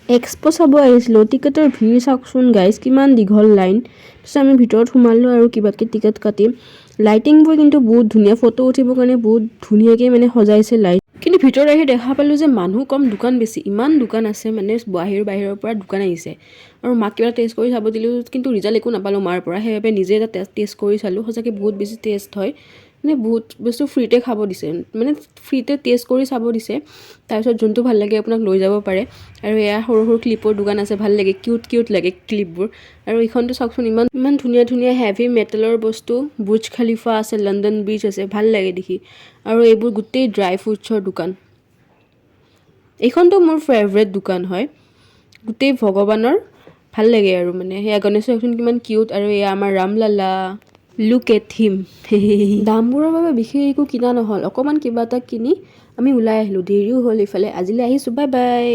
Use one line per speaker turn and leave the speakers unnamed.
expo চাব আহিছিলোঁ টিকেটৰ ভিৰ চাওকচোন গাইজ কিমান দীঘল লাইন তাৰপিছত আমি ভিতৰত সোমালোঁ আৰু কিবাকৈ টিকেট কাটি লাইটিংবোৰ কিন্তু বহুত ধুনীয়া ফটো উঠিবৰ কাৰণে বহুত ধুনীয়াকৈ মানে সজাইছে লাইট কিন্তু ভিতৰত আহি দেখা পালোঁ যে মানুহ কম দোকান বেছি ইমান দোকান আছে মানে বাহিৰৰ পৰা দোকান আহিছে আৰু মাক কিবা টেষ্ট কৰি চাব দিলোঁ কিন্তু ৰিজাল্ট একো নাপালোঁ মাৰ পৰা সেইবাবে নিজে এটা টেষ্ট কৰি চালোঁ সঁচাকৈ বহুত বেছি টেষ্ট হয় মানে বহুত বস্তু ফ্ৰীতে খাব দিছে মানে ফ্ৰীতে টেষ্ট কৰি চাব দিছে তাৰপিছত যোনটো ভাল লাগে আপোনাক লৈ যাব পাৰে আৰু এয়া সৰু সৰু ক্লিপৰ দোকান আছে ভাল লাগে কিউট লাগে ক্লিপবোৰ আৰু এইখনটো চাওকচোন ইমান ধুনীয়া হেভি মেটেলৰ বস্তু বুৰ্জ খালিফা আছে লণ্ডন ব্ৰিজ আছে ভাল লাগে দেখি আৰু এইবোৰ গোটেই ড্ৰাই ফ্ৰুটছৰ দোকান এইখনটো মোৰ ফেভৰেট দোকান হয় গোটেই ভগৱানৰ ভাল লাগে আৰু মানে সেয়া গণেশৰ এখন কিমান কিউট আৰু এয়া আমাৰ ৰামলালা লুক এট হিম দামবোৰৰ বাবে বিশেষ একো কিনা নহ'ল অকণমান কিবা এটা কিনি আমি ওলাই আহিলোঁ দেৰিও হ'ল ইফালে আজিলৈ আহিছোঁ বাই বাই